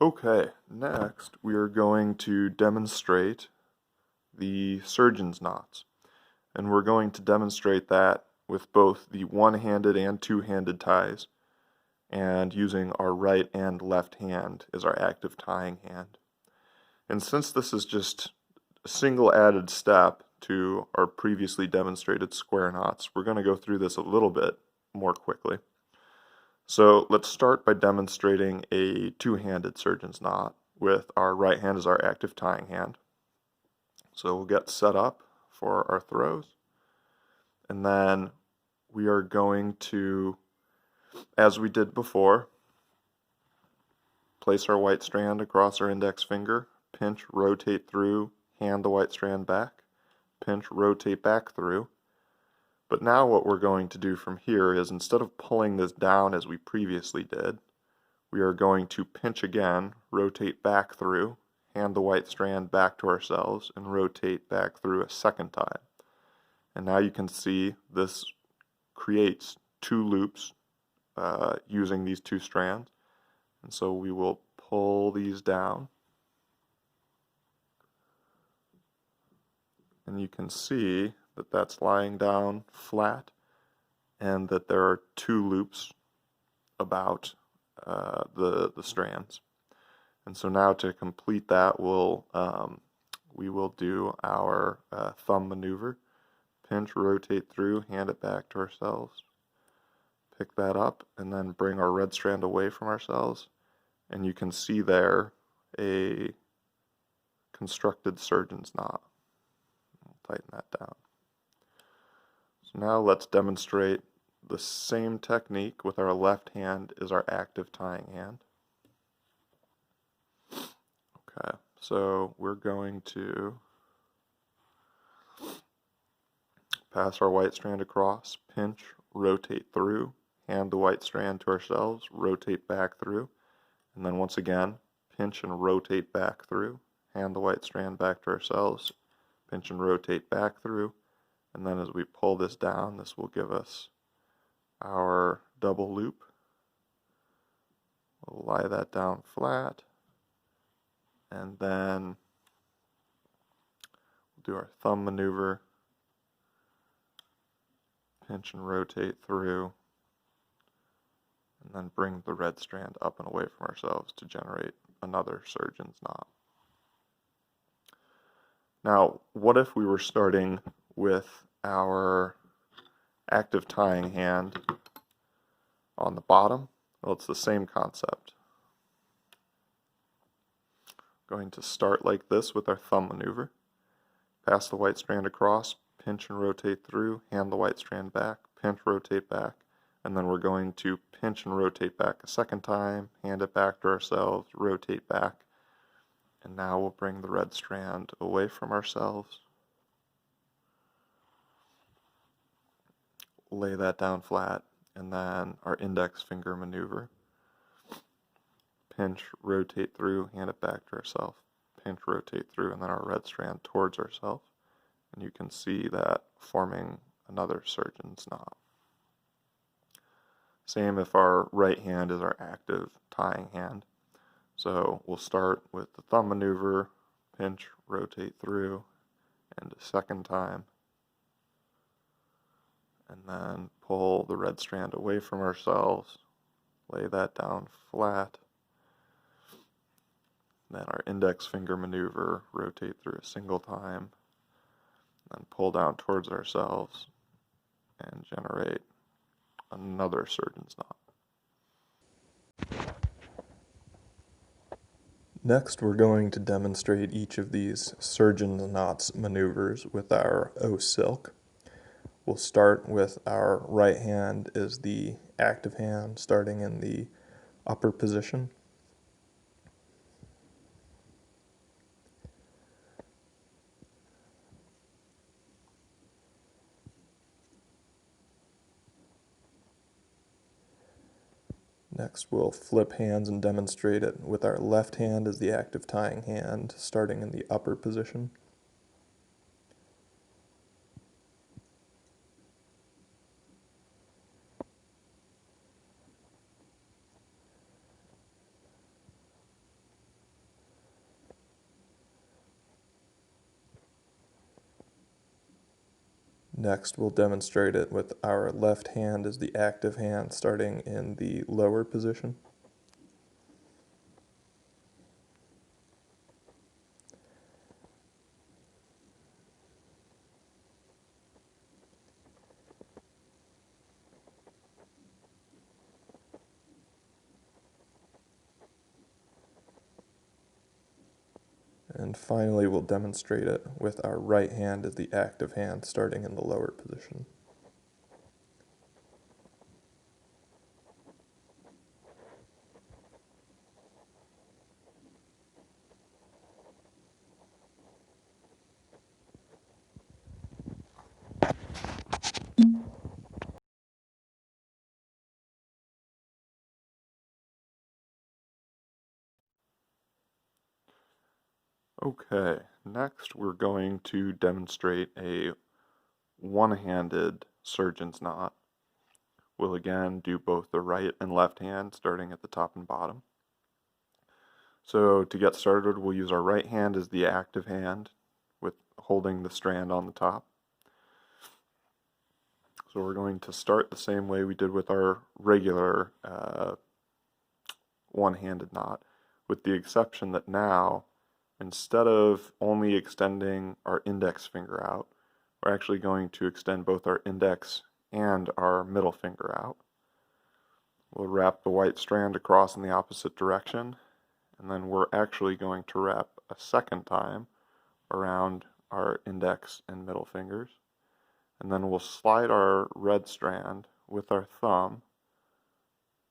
Okay, next we are going to demonstrate the surgeon's knots. And we're going to demonstrate that with both the one-handed and two-handed ties, and using our right and left hand as our active tying hand. And since this is just a single added step to our previously demonstrated square knots, we're going to go through this a little bit more quickly. So let's start by demonstrating a two-handed surgeon's knot with our right hand as our active tying hand. So we'll get set up for our throws, and then we are going to, as we did before, place our white strand across our index finger, pinch, rotate through, hand the white strand back, pinch, rotate back through. But now what we're going to do from here is, instead of pulling this down as we previously did, we are going to pinch again, rotate back through, hand the white strand back to ourselves, and rotate back through a second time. And now you can see this creates two loops using these two strands. And so we will pull these down. And you can see that that's lying down flat, and that there are two loops about the strands. And so now to complete that, we will do our thumb maneuver. Pinch, rotate through, hand it back to ourselves. Pick that up, and then bring our red strand away from ourselves. And you can see there a constructed surgeon's knot. I'll tighten that down. So now let's demonstrate the same technique with our left hand as our active tying hand. Okay, so we're going to pass our white strand across, pinch, rotate through, hand the white strand to ourselves, rotate back through, and then once again, pinch and rotate back through, hand the white strand back to ourselves, pinch and rotate back through, and then as we pull this down, this will give us our double loop. We'll lie that down flat, and then we'll do our thumb maneuver, pinch and rotate through, and then bring the red strand up and away from ourselves to generate another surgeon's knot. Now, what if we were starting with our active tying hand on the bottom? Well, it's the same concept. Going to start like this with our thumb maneuver. Pass the white strand across, pinch and rotate through, hand the white strand back, pinch, rotate back, and then we're going to pinch and rotate back a second time, hand it back to ourselves, rotate back, and now we'll bring the red strand away from ourselves, lay that down flat, and then our index finger maneuver. Pinch, rotate through, hand it back to ourselves, pinch, rotate through, and then our red strand towards ourselves. And you can see that forming another surgeon's knot. Same if our right hand is our active tying hand. So we'll start with the thumb maneuver, pinch, rotate through, and a second time, and then pull the red strand away from ourselves, lay that down flat, then our index finger maneuver, rotate through a single time, then pull down towards ourselves and generate another surgeon's knot. Next, we're going to demonstrate each of these surgeon's knots maneuvers with our O-silk. We'll start with our right hand as the active hand, starting in the upper position. Next, we'll flip hands and demonstrate it with our left hand as the active tying hand, starting in the upper position. Next, we'll demonstrate it with our left hand as the active hand, starting in the lower position. And finally, we'll demonstrate it with our right hand as the active hand, starting in the lower position. Okay, next we're going to demonstrate a one-handed surgeon's knot. We'll again do both the right and left hand, starting at the top and bottom. So to get started, we'll use our right hand as the active hand, with holding the strand on the top. So we're going to start the same way we did with our regular one-handed knot, with the exception that now, instead of only extending our index finger out, we're actually going to extend both our index and our middle finger out. We'll wrap the white strand across in the opposite direction, and then we're actually going to wrap a second time around our index and middle fingers. And then we'll slide our red strand with our thumb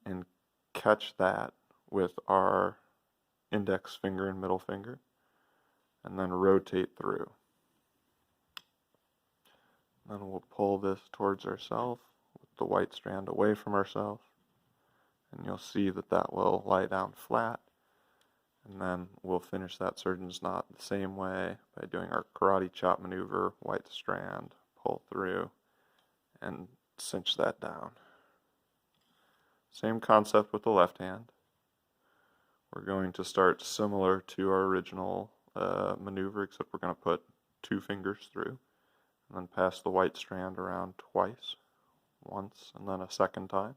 and catch that with our index finger and middle finger, and then rotate through. Then we'll pull this towards ourselves with the white strand away from ourselves, and you'll see that that will lie down flat. And then we'll finish that surgeon's knot the same way by doing our karate chop maneuver, white strand, pull through, and cinch that down. Same concept with the left hand. We're going to start similar to our original maneuver, except we're going to put 2 fingers through, and then pass the white strand around twice, once and then a second time.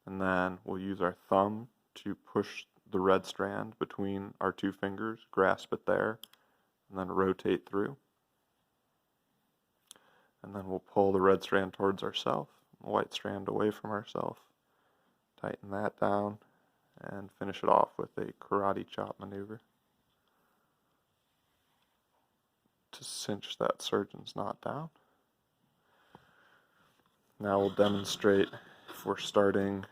And then we'll use our thumb to push the red strand between our 2 fingers, grasp it there, and then rotate through. And then we'll pull the red strand towards ourselves, the white strand away from ourselves, tighten that down, and finish it off with a karate chop maneuver to cinch that surgeon's knot down. Now we'll demonstrate, if we're starting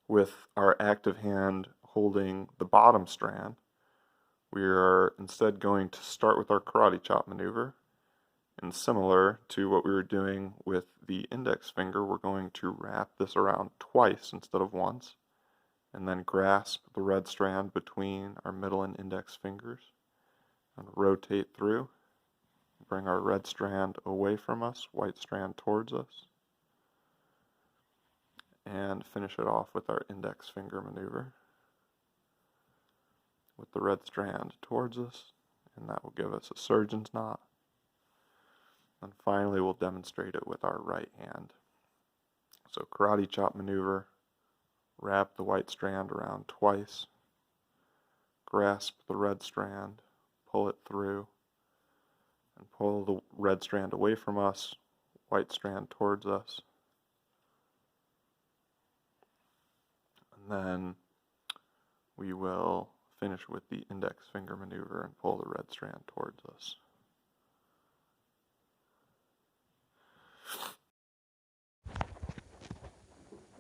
with our active hand holding the bottom strand, we are instead going to start with our karate chop maneuver, and similar to what we were doing with the index finger, we're going to wrap this around twice instead of once, and then grasp the red strand between our middle and index fingers and rotate through. Bring our red strand away from us, white strand towards us, and finish it off with our index finger maneuver with the red strand towards us, and that will give us a surgeon's knot. And finally, we'll demonstrate it with our right hand. So karate chop maneuver, wrap the white strand around twice, grasp the red strand, pull it through, and pull the red strand away from us, white strand towards us. And then we will finish with the index finger maneuver and pull the red strand towards us.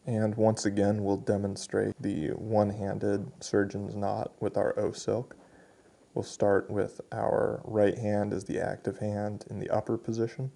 And once again, we'll demonstrate the one-handed surgeon's knot with our O-silk. We'll start with our right hand as the active hand in the upper position.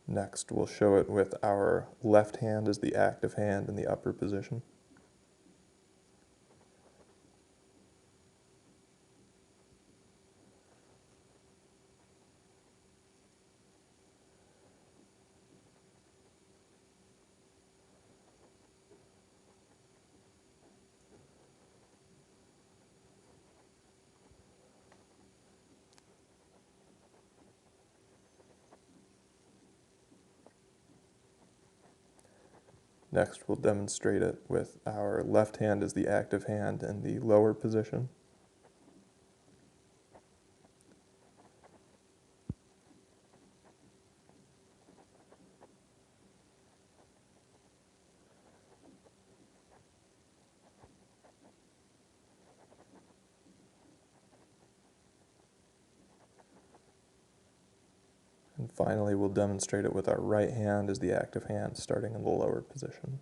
Next, we'll show it with our left hand as the active hand in the upper position. Next, we'll demonstrate it with our left hand as the active hand in the lower position. And finally, we'll demonstrate it with our right hand as the active hand, starting in the lower position.